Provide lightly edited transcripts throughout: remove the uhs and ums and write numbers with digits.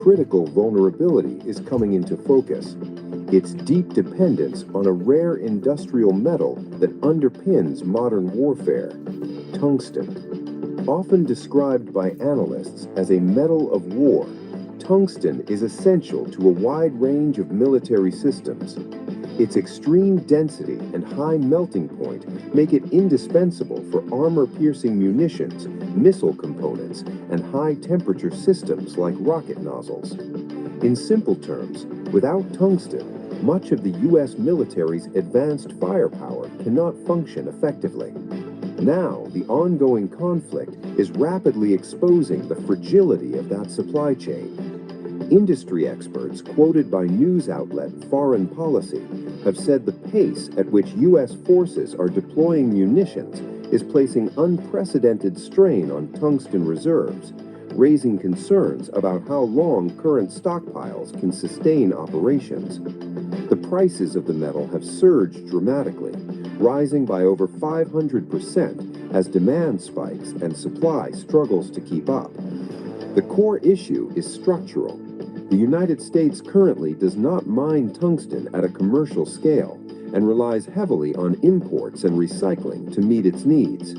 critical vulnerability is coming into focus. Its deep dependence on a rare industrial metal that underpins modern warfare, tungsten. Often described by analysts as a metal of war, tungsten is essential to a wide range of military systems. Its extreme density and high melting point make it indispensable for armor-piercing munitions, missile components, and high-temperature systems like rocket nozzles. In simple terms, without tungsten, much of the U.S. military's advanced firepower cannot function effectively. Now, the ongoing conflict is rapidly exposing the fragility of that supply chain. Industry experts quoted by news outlet Foreign Policy have said the pace at which U.S. forces are deploying munitions is placing unprecedented strain on tungsten reserves, raising concerns about how long current stockpiles can sustain operations. The prices of the metal have surged dramatically, rising by over 500% as demand spikes and supply struggles to keep up. The core issue is structural. The United States currently does not mine tungsten at a commercial scale and relies heavily on imports and recycling to meet its needs.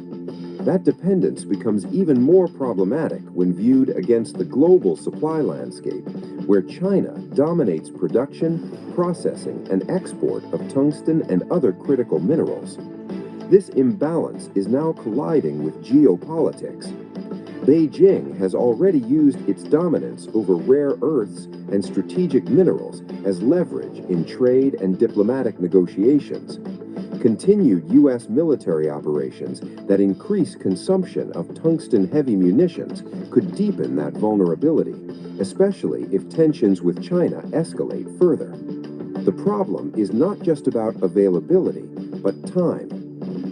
That dependence becomes even more problematic when viewed against the global supply landscape, where China dominates production, processing, and export of tungsten and other critical minerals. This imbalance is now colliding with geopolitics. Beijing has already used its dominance over rare earths and strategic minerals as leverage in trade and diplomatic negotiations. Continued U.S. military operations that increase consumption of tungsten-heavy munitions could deepen that vulnerability, especially if tensions with China escalate further. The problem is not just about availability, but time.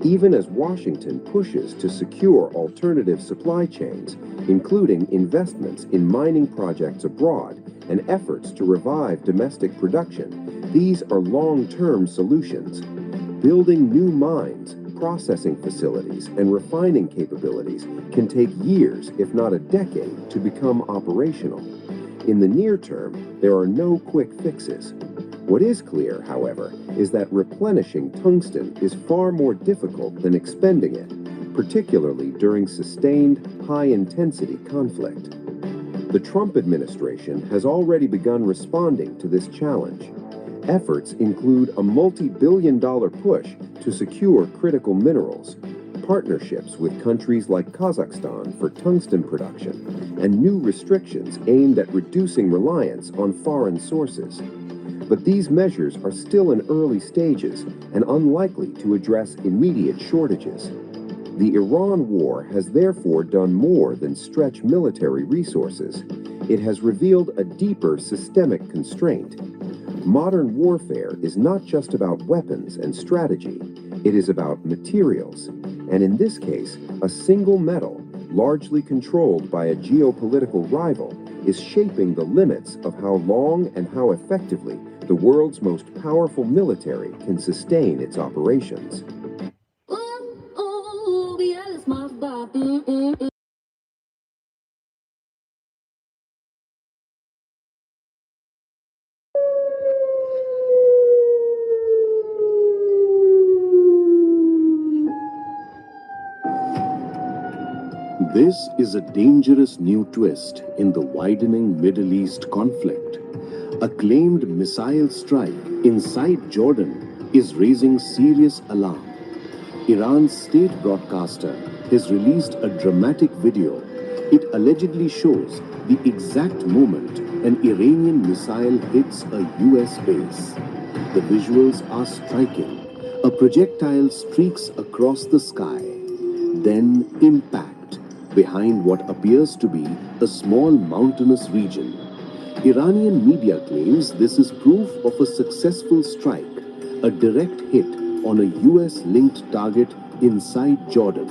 Even as Washington pushes to secure alternative supply chains, including investments in mining projects abroad and efforts to revive domestic production, these are long-term solutions. Building new mines, processing facilities, and refining capabilities can take years, if not a decade, to become operational. In the near term, there are no quick fixes. What is clear, however, is that replenishing tungsten is far more difficult than expending it, particularly during sustained, high-intensity conflict. The Trump administration has already begun responding to this challenge. Efforts include a multi-billion-dollar push to secure critical minerals, partnerships with countries like Kazakhstan for tungsten production, and new restrictions aimed at reducing reliance on foreign sources. But these measures are still in early stages and unlikely to address immediate shortages. The Iran war has therefore done more than stretch military resources. It has revealed a deeper systemic constraint. Modern warfare is not just about weapons and strategy, it is about materials. And in this case, a single metal, largely controlled by a geopolitical rival, is shaping the limits of how long and how effectively the world's most powerful military can sustain its operations. This is a dangerous new twist in the widening Middle East conflict. A claimed missile strike inside Jordan is raising serious alarm. Iran's state broadcaster has released a dramatic video. It allegedly shows the exact moment an Iranian missile hits a US base. The visuals are striking. A projectile streaks across the sky, then impact behind what appears to be a small mountainous region. Iranian media claims this is proof of a successful strike, a direct hit on a US-linked target inside Jordan.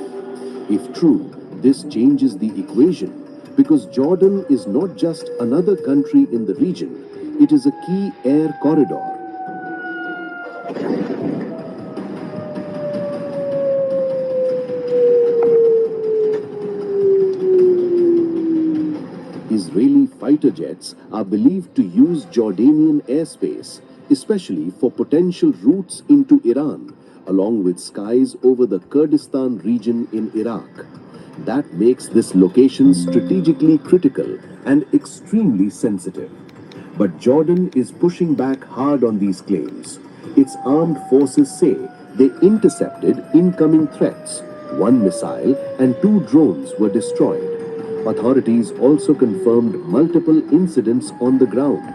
If true, this changes the equation, because Jordan is not just another country in the region, it is a key air corridor. Israeli fighter fighter jets are believed to use Jordanian airspace, especially for potential routes into Iran, along with skies over the Kurdistan region in Iraq. That makes this location strategically critical and extremely sensitive. But Jordan is pushing back hard on these claims. Its armed forces say they intercepted incoming threats. One missile and two drones were destroyed. Authorities also confirmed multiple incidents on the ground.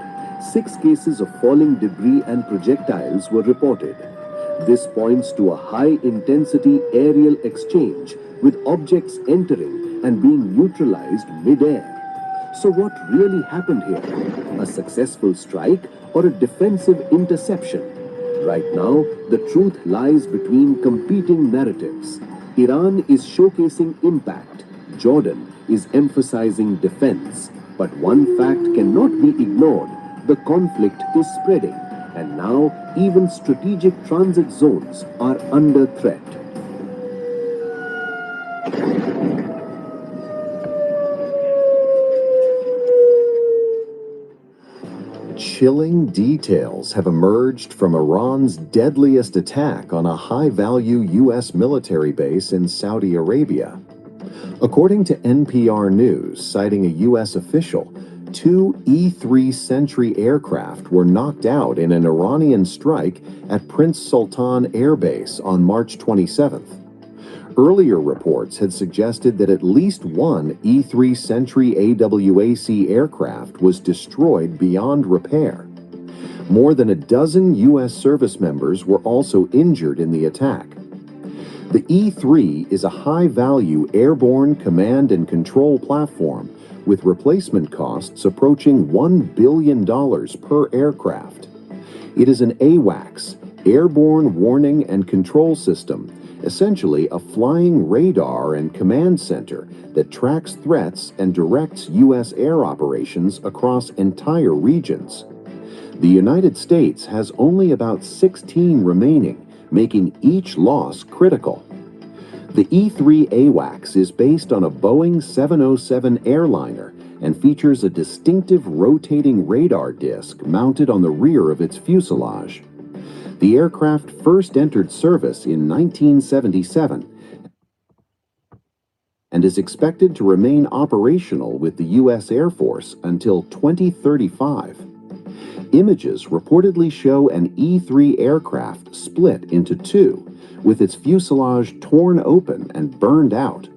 6 cases of falling debris and projectiles were reported. This points to a high-intensity aerial exchange with objects entering and being neutralized mid-air. So what really happened here? A successful strike or a defensive interception? Right now, the truth lies between competing narratives. Iran is showcasing impact. Jordan is emphasizing defense. But one fact cannot be ignored. The conflict is spreading, and now even strategic transit zones are under threat. Chilling details have emerged from Iran's deadliest attack on a high-value U.S. military base in Saudi Arabia. According to NPR News, citing a U.S. official, 2 E-3 Sentry aircraft were knocked out in an Iranian strike at Prince Sultan Air Base on March 27th. Earlier reports had suggested that at least one E-3 Sentry AWAC aircraft was destroyed beyond repair. More than a dozen U.S. service members were also injured in the attack. The E-3 is a high-value airborne command and control platform with replacement costs approaching $1 billion per aircraft. It is an AWACS, Airborne Warning and Control System, essentially a flying radar and command center that tracks threats and directs U.S. air operations across entire regions. The United States has only about 16 remaining, making each loss critical. The E-3 AWACS is based on a Boeing 707 airliner and features a distinctive rotating radar disc mounted on the rear of its fuselage. The aircraft first entered service in 1977 and is expected to remain operational with the U.S. Air Force until 2035. Images reportedly show an E-3 aircraft split into two, with its fuselage torn open and burned out.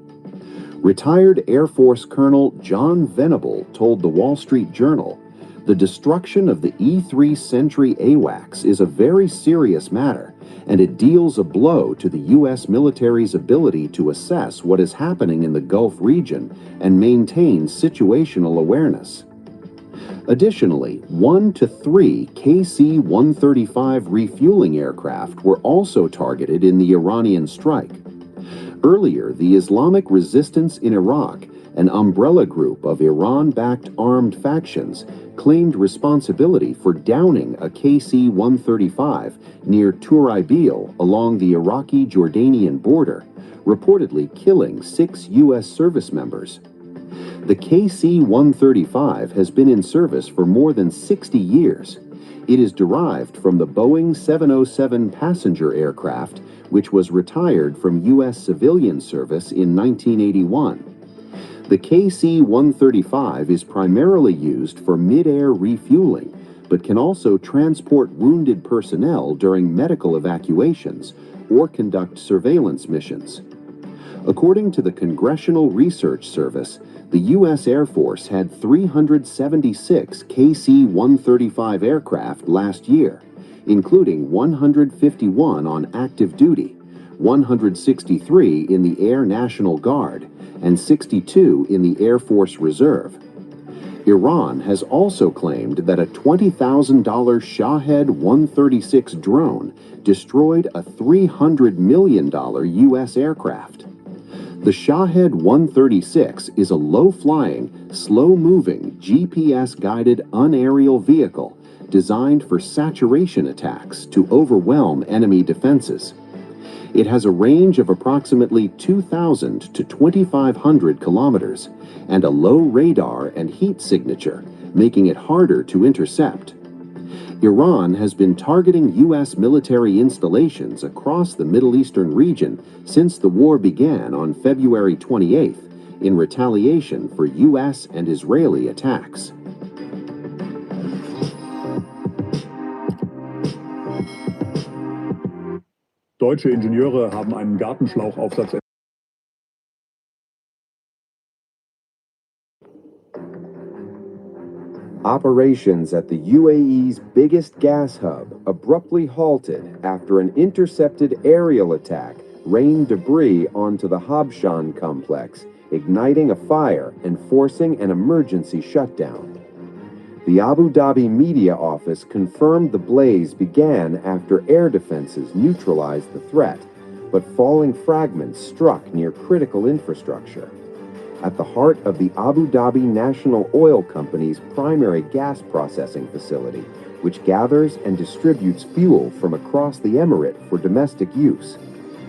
Retired Air Force Colonel John Venable told the Wall Street Journal, "The destruction of the E-3 Sentry AWACS is a very serious matter, and it deals a blow to the U.S. military's ability to assess what is happening in the Gulf region and maintain situational awareness." Additionally, 1 to 3 KC-135 refueling aircraft were also targeted in the Iranian strike. Earlier, the Islamic Resistance in Iraq, an umbrella group of Iran-backed armed factions, claimed responsibility for downing a KC-135 near Turaibil along the Iraqi-Jordanian border, reportedly killing 6 U.S. service members. The KC-135 has been in service for more than 60 years. It is derived from the Boeing 707 passenger aircraft, which was retired from U.S. civilian service in 1981. The KC-135 is primarily used for mid-air refueling, but can also transport wounded personnel during medical evacuations or conduct surveillance missions. According to the Congressional Research Service, the U.S. Air Force had 376 KC-135 aircraft last year, including 151 on active duty, 163 in the Air National Guard, and 62 in the Air Force Reserve. Iran has also claimed that a $20,000 Shahed 136 drone destroyed a $300 million U.S. aircraft. The Shahed 136 is a low-flying, slow-moving, GPS-guided unaerial vehicle designed for saturation attacks to overwhelm enemy defenses. It has a range of approximately 2,000 to 2,500 kilometers and a low radar and heat signature making it harder to intercept. Iran has been targeting U.S. military installations across the Middle Eastern region since the war began on February 28th in retaliation for U.S. and Israeli attacks. Deutsche Ingenieure haben einen Gartenschlauchaufsatz. Operations at the UAE's biggest gas hub abruptly halted after an intercepted aerial attack rained debris onto the Habshan complex, igniting a fire and forcing an emergency shutdown. The Abu Dhabi media office confirmed the blaze began after air defenses neutralized the threat, but falling fragments struck near critical infrastructure. At the heart of the Abu Dhabi National Oil Company's primary gas processing facility, which gathers and distributes fuel from across the emirate for domestic use.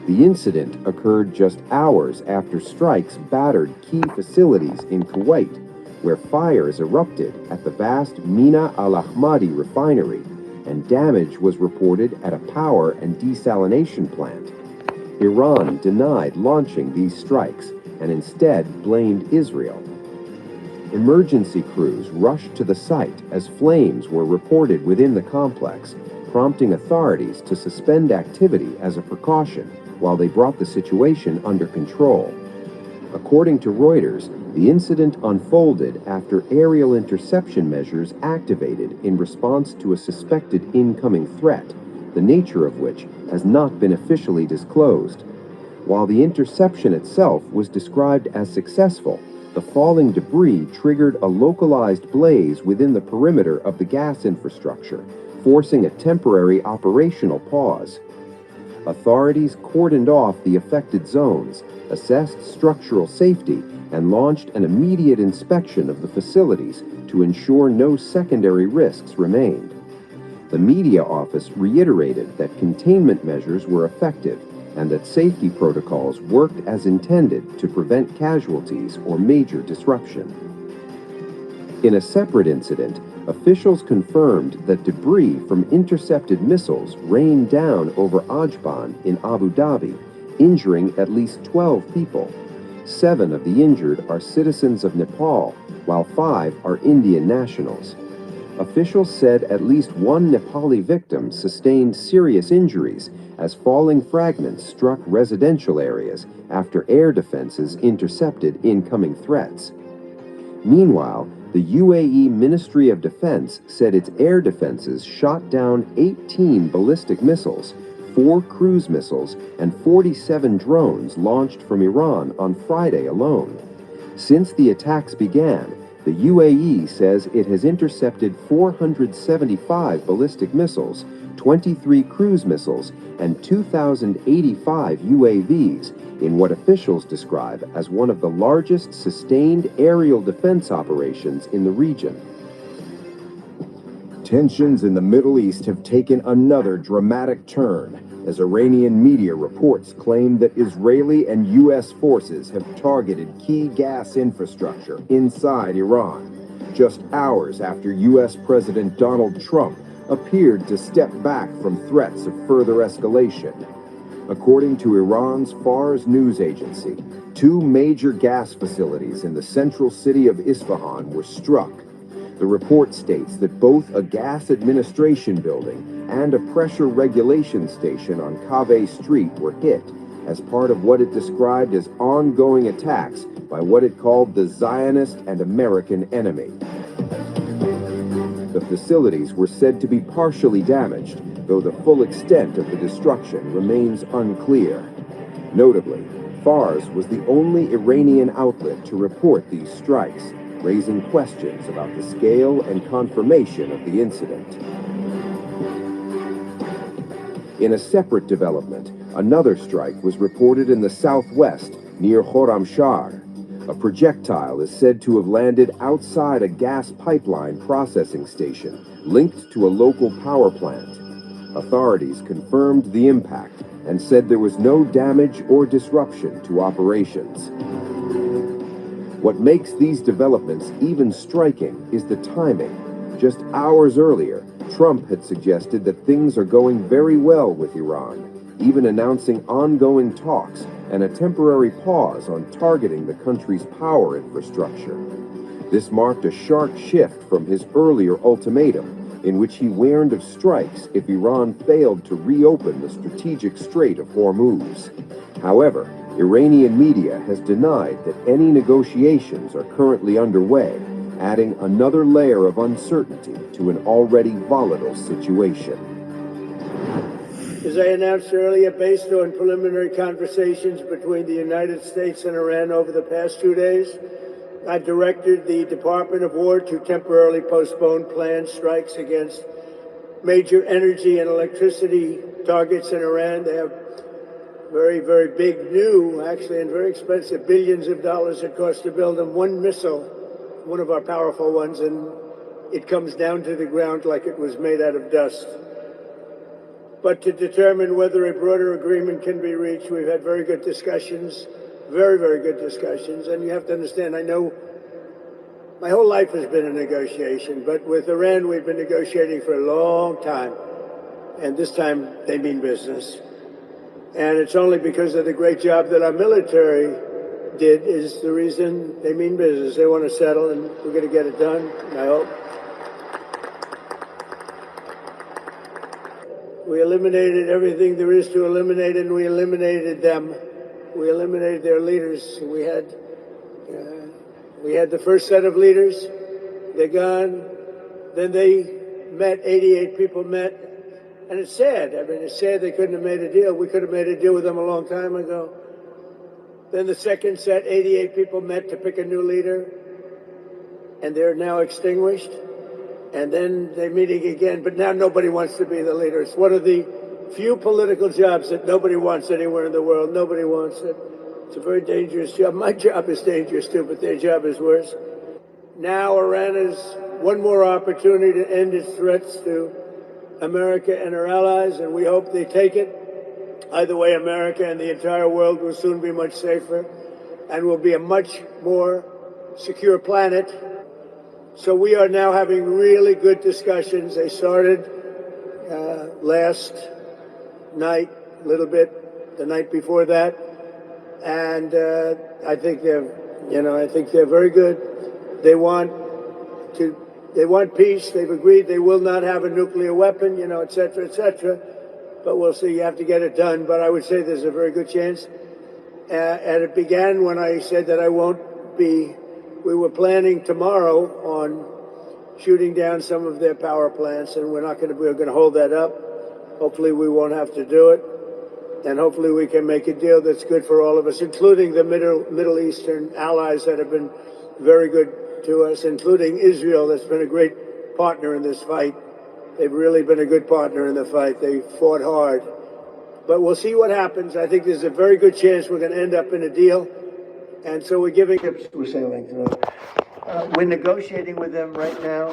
The incident occurred just hours after strikes battered key facilities in Kuwait, where fires erupted at the vast Mina Al Ahmadi refinery, and damage was reported at a power and desalination plant. Iran denied launching these strikes and instead blamed Israel. Emergency crews rushed to the site as flames were reported within the complex, prompting authorities to suspend activity as a precaution while they brought the situation under control. According to Reuters, the incident unfolded after aerial interception measures activated in response to a suspected incoming threat, the nature of which has not been officially disclosed. While the interception itself was described as successful, the falling debris triggered a localized blaze within the perimeter of the gas infrastructure, forcing a temporary operational pause. Authorities cordoned off the affected zones, assessed structural safety, and launched an immediate inspection of the facilities to ensure no secondary risks remained. The media office reiterated that containment measures were effective and that safety protocols worked as intended to prevent casualties or major disruption. In a separate incident, officials confirmed that debris from intercepted missiles rained down over Ajban in Abu Dhabi, injuring at least 12 people. 7 of the injured are citizens of Nepal, while 5 are Indian nationals. Officials said at least 1 Nepali victim sustained serious injuries as falling fragments struck residential areas after air defenses intercepted incoming threats. Meanwhile, the UAE Ministry of Defense said its air defenses shot down 18 ballistic missiles, 4 cruise missiles, and 47 drones launched from Iran on Friday alone. Since the attacks began, the UAE says it has intercepted 475 ballistic missiles, 23 cruise missiles, and 2,085 UAVs in what officials describe as one of the largest sustained aerial defense operations in the region. Tensions in the Middle East have taken another dramatic turn as Iranian media reports claim that Israeli and U.S. forces have targeted key gas infrastructure inside Iran, just hours after U.S. President Donald Trump appeared to step back from threats of further escalation. According to Iran's Fars news agency, 2 major gas facilities in the central city of Isfahan were struck. The report states that both a gas administration building and a pressure regulation station on Kaveh Street were hit as part of what it described as ongoing attacks by what it called the Zionist and American enemy. The facilities were said to be partially damaged, though the full extent of the destruction remains unclear. Notably, Fars was the only Iranian outlet to report these strikes, raising questions about the scale and confirmation of the incident. In a separate development, another strike was reported in the southwest near Khorramshahr. A projectile is said to have landed outside a gas pipeline processing station linked to a local power plant. Authorities confirmed the impact and said there was no damage or disruption to operations. What makes these developments even striking is the timing. Just hours earlier, Trump had suggested that things are going very well with Iran, even announcing ongoing talks and a temporary pause on targeting the country's power infrastructure. This marked a sharp shift from his earlier ultimatum, in which he warned of strikes if Iran failed to reopen the strategic Strait of Hormuz. However, Iranian media has denied that any negotiations are currently underway, adding another layer of uncertainty to an already volatile situation. As I announced earlier, based on preliminary conversations between the United States and Iran over the past 2 days, I've directed the Department of War to temporarily postpone planned strikes against major energy and electricity targets in Iran. They have very, very big new, actually, and very expensive, billions of dollars it costs to build them. One missile, one of our powerful ones, and it comes down to the ground like it was made out of dust. But to determine whether a broader agreement can be reached, we've had very good discussions, very, very good discussions. And you have to understand, I know my whole life has been a negotiation, but with Iran, we've been negotiating for a long time. And this time, they mean business. And it's only because of the great job that our military did is the reason they mean business. They want to settle, and we're going to get it done, I hope. We eliminated everything there is to eliminate, and we eliminated them. We eliminated their leaders. We had the first set of leaders. They're gone. Then they met. 88 people met, and it's sad. I mean, it's sad they couldn't have made a deal. We could have made a deal with them a long time ago. Then the second set, 88 people met to pick a new leader, and they're now extinguished. And then they're meeting again, but now nobody wants to be the leader. It's one of the few political jobs that nobody wants anywhere in the world. Nobody wants it. It's a very dangerous job. My job is dangerous too, but their job is worse. Now Iran has one more opportunity to end its threats to America and her allies, and we hope they take it. Either way, America and the entire world will soon be much safer and will be a much more secure planet. So we are now having really good discussions. They started last night, a little bit, the night before that, and I think they're very good. They want peace. They've agreed they will not have a nuclear weapon, et cetera, et cetera. But we'll see. You have to get it done. But I would say there's a very good chance. And it began when I said that I won't be. We were planning tomorrow on shooting down some of their power plants, and we're going to hold that up. Hopefully we won't have to do it, and hopefully we can make a deal that's good for all of us, including the Middle Eastern allies that have been very good to us, including Israel, that's been a great partner in this fight. They've really been a good partner in the fight. They fought hard. But we'll see what happens. I think there's a very good chance we're going to end up in a deal. And so we're giving ships we're sailing through. We're negotiating with them right now.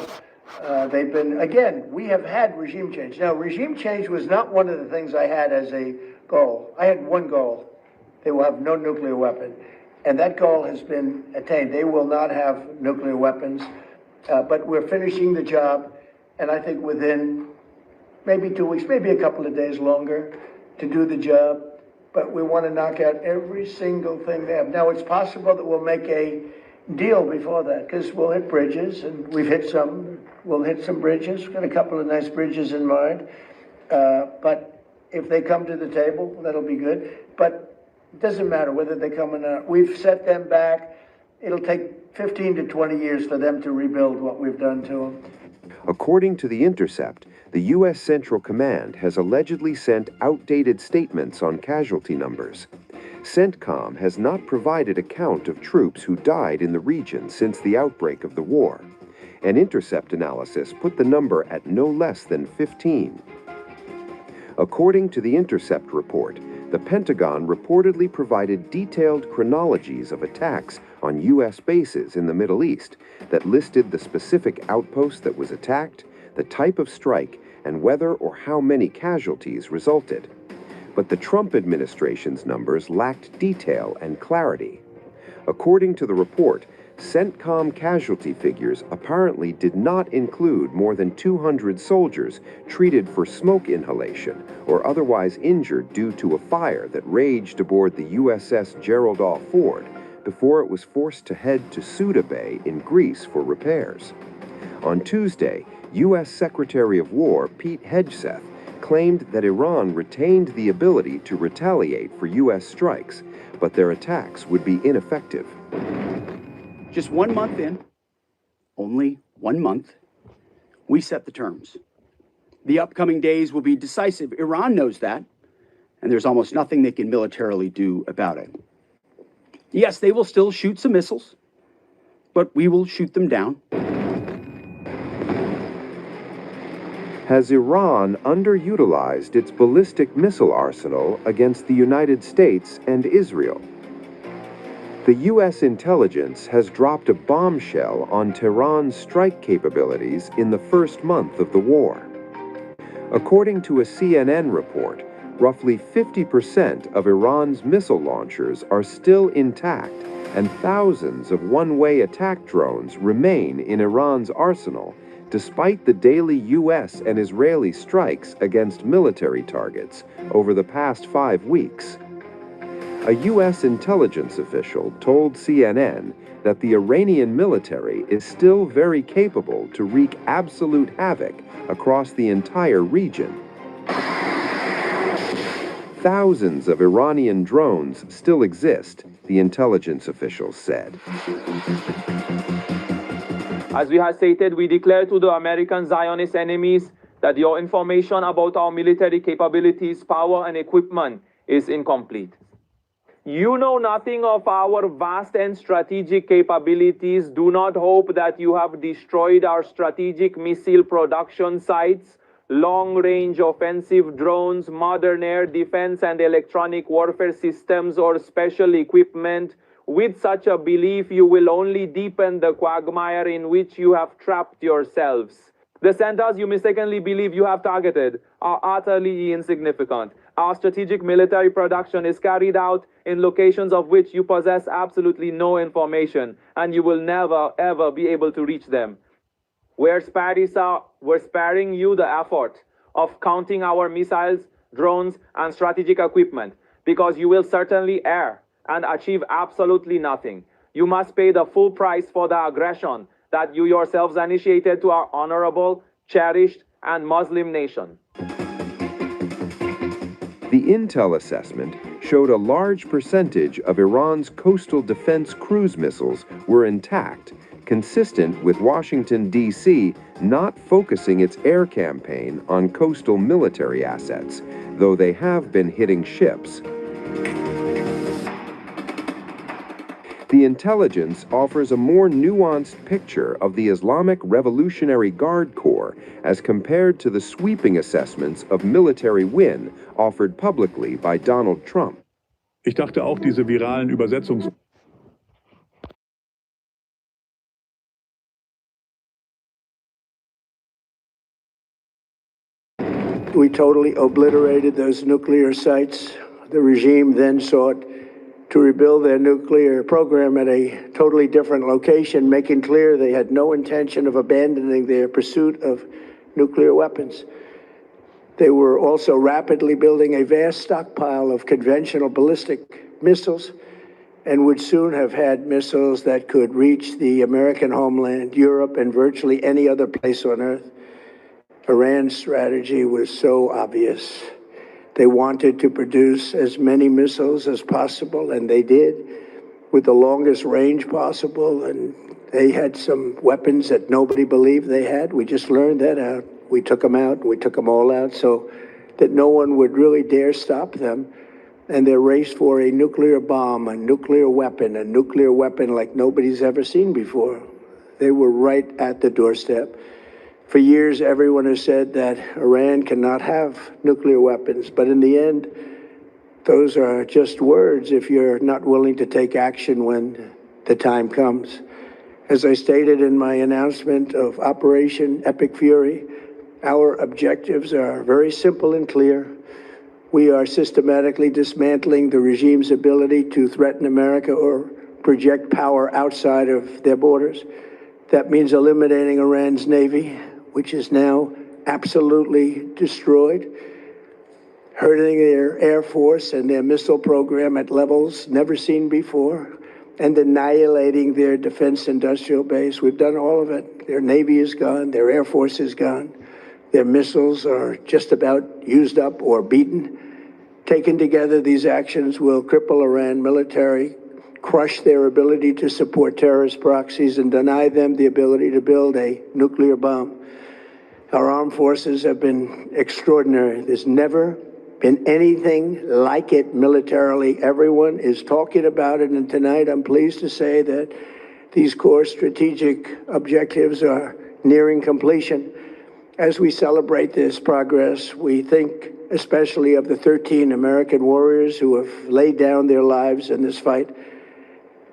They've been, again, we have had regime change. Now, regime change was not one of the things I had as a goal. I had one goal. They will have no nuclear weapon. And that goal has been attained. They will not have nuclear weapons. But we're finishing the job. And I think within maybe 2 weeks, maybe a couple of days longer to do the job. But we want to knock out every single thing they have. Now, it's possible that we'll make a deal before that, because we'll hit bridges, and we've hit some. We'll hit some bridges. We've got a couple of nice bridges in mind. But if they come to the table, that'll be good. But it doesn't matter whether they come or not. We've set them back. It'll take 15 to 20 years for them to rebuild what we've done to them. According to The Intercept, the U.S. Central Command has allegedly sent outdated statements on casualty numbers. CENTCOM has not provided a count of troops who died in the region since the outbreak of the war. An Intercept analysis put the number at no less than 15. According to the Intercept report, the Pentagon reportedly provided detailed chronologies of attacks on U.S. bases in the Middle East that listed the specific outpost that was attacked, the type of strike, and whether or how many casualties resulted. But the Trump administration's numbers lacked detail and clarity. According to the report, CENTCOM casualty figures apparently did not include more than 200 soldiers treated for smoke inhalation or otherwise injured due to a fire that raged aboard the USS Gerald R. Ford before it was forced to head to Suda Bay in Greece for repairs. On Tuesday, U.S. Secretary of War Pete Hegseth claimed that Iran retained the ability to retaliate for U.S. strikes, but their attacks would be ineffective. Just 1 month in, only 1 month, we set the terms. The upcoming days will be decisive. Iran knows that, and there's almost nothing they can militarily do about it. Yes, they will still shoot some missiles, but we will shoot them down. Has Iran underutilized its ballistic missile arsenal against the United States and Israel? The U.S. intelligence has dropped a bombshell on Tehran's strike capabilities in the first month of the war. According to a CNN report, roughly 50% of Iran's missile launchers are still intact, and thousands of one-way attack drones remain in Iran's arsenal, despite the daily U.S. and Israeli strikes against military targets over the past 5 weeks. A U.S. intelligence official told CNN that the Iranian military is still very capable to wreak absolute havoc across the entire region. Thousands of Iranian drones still exist, the intelligence official said. As we have stated, we declare to the American Zionist enemies that your information about our military capabilities, power, and equipment is incomplete. You know nothing of our vast and strategic capabilities. Do not hope that you have destroyed our strategic missile production sites, long-range offensive drones, modern air defense and electronic warfare systems, or special equipment. With such a belief, you will only deepen the quagmire in which you have trapped yourselves. The centers you mistakenly believe you have targeted are utterly insignificant. Our strategic military production is carried out in locations of which you possess absolutely no information, and you will never, ever be able to reach them. We're sparing you the effort of counting our missiles, drones, and strategic equipment, because you will certainly err and achieve absolutely nothing. You must pay the full price for the aggression that you yourselves initiated to our honorable, cherished, and Muslim nation. The intel assessment showed a large percentage of Iran's coastal defense cruise missiles were intact, consistent with Washington, D.C. not focusing its air campaign on coastal military assets, though they have been hitting ships. The intelligence offers a more nuanced picture of the Islamic Revolutionary Guard Corps as compared to the sweeping assessments of military win offered publicly by Donald Trump. Ich dachte auch, diese viralen Übersetzungs... We totally obliterated those nuclear sites. The regime then sought to rebuild their nuclear program at a totally different location, making clear they had no intention of abandoning their pursuit of nuclear weapons. They were also rapidly building a vast stockpile of conventional ballistic missiles and would soon have had missiles that could reach the American homeland, Europe, and virtually any other place on Earth. Iran's strategy was so obvious. They wanted to produce as many missiles as possible, and they did, with the longest range possible, and they had some weapons that nobody believed they had. We just learned that out. We took them out, we took them all out, so that no one would really dare stop them. And their race for a nuclear bomb, a nuclear weapon like nobody's ever seen before. They were right at the doorstep. For years, everyone has said that Iran cannot have nuclear weapons, but in the end, those are just words if you're not willing to take action when the time comes. As I stated in my announcement of Operation Epic Fury, our objectives are very simple and clear. We are systematically dismantling the regime's ability to threaten America or project power outside of their borders. That means eliminating Iran's navy, which is now absolutely destroyed, hurting their air force and their missile program at levels never seen before, and annihilating their defense industrial base. We've done all of it. Their navy is gone, their air force is gone, their missiles are just about used up or beaten. Taken together, these actions will cripple Iran military, crush their ability to support terrorist proxies, and deny them the ability to build a nuclear bomb. Our armed forces have been extraordinary. There's never been anything like it militarily. Everyone is talking about it, and tonight I'm pleased to say that these core strategic objectives are nearing completion. As we celebrate this progress, we think especially of the 13 American warriors who have laid down their lives in this fight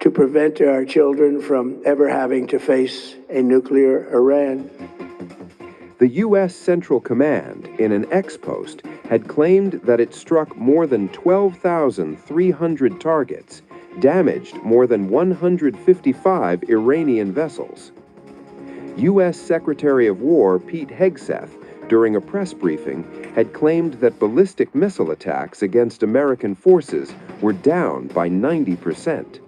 to prevent our children from ever having to face a nuclear Iran. The U.S. Central Command, in an ex-post, had claimed that it struck more than 12,300 targets, damaged more than 155 Iranian vessels. U.S. Secretary of War Pete Hegseth, during a press briefing, had claimed that ballistic missile attacks against American forces were down by 90%.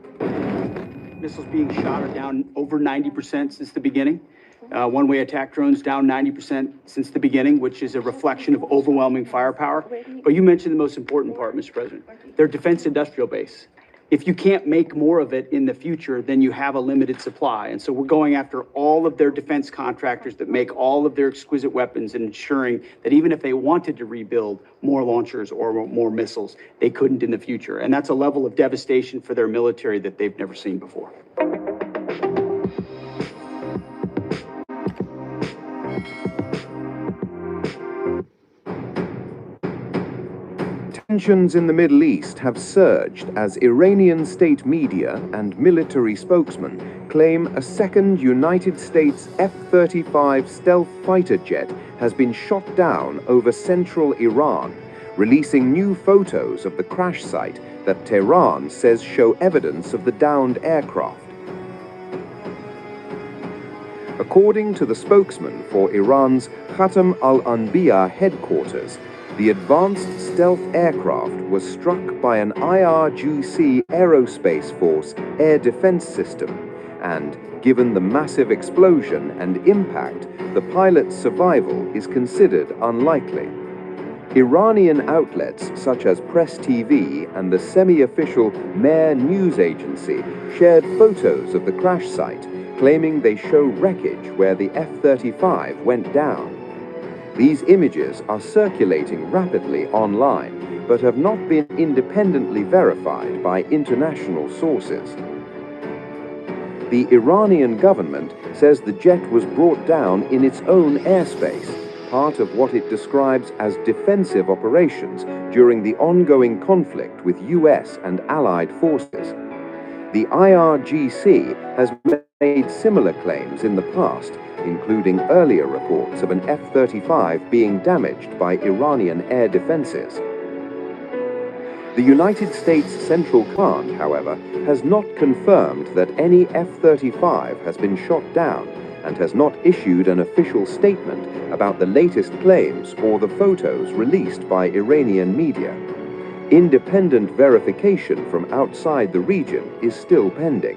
Missiles being shot are down over 90% since the beginning. One-way attack drones down 90% since the beginning, which is a reflection of overwhelming firepower. But you mentioned the most important part, Mr. President, their defense industrial base. If you can't make more of it in the future, then you have a limited supply. And so we're going after all of their defense contractors that make all of their exquisite weapons and ensuring that even if they wanted to rebuild more launchers or more missiles, they couldn't in the future. And that's a level of devastation for their military that they've never seen before. Tensions in the Middle East have surged as Iranian state media and military spokesmen claim a second United States F-35 stealth fighter jet has been shot down over central Iran, releasing new photos of the crash site that Tehran says show evidence of the downed aircraft. According to the spokesman for Iran's Khatam al-Anbiya headquarters, the advanced stealth aircraft was struck by an IRGC Aerospace Force air defense system, and given the massive explosion and impact, the pilot's survival is considered unlikely. Iranian outlets such as Press TV and the semi-official Mehr news agency shared photos of the crash site, claiming they show wreckage where the F-35 went down. These images are circulating rapidly online, but have not been independently verified by international sources. The Iranian government says the jet was brought down in its own airspace, part of what it describes as defensive operations during the ongoing conflict with US and allied forces. The IRGC has made similar claims in the past, including earlier reports of an F-35 being damaged by Iranian air defenses. The United States Central Command, however, has not confirmed that any F-35 has been shot down and has not issued an official statement about the latest claims or the photos released by Iranian media. Independent verification from outside the region is still pending.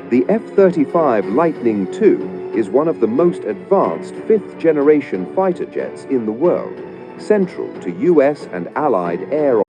The F-35 Lightning II is one of the most advanced fifth-generation fighter jets in the world, central to US and Allied air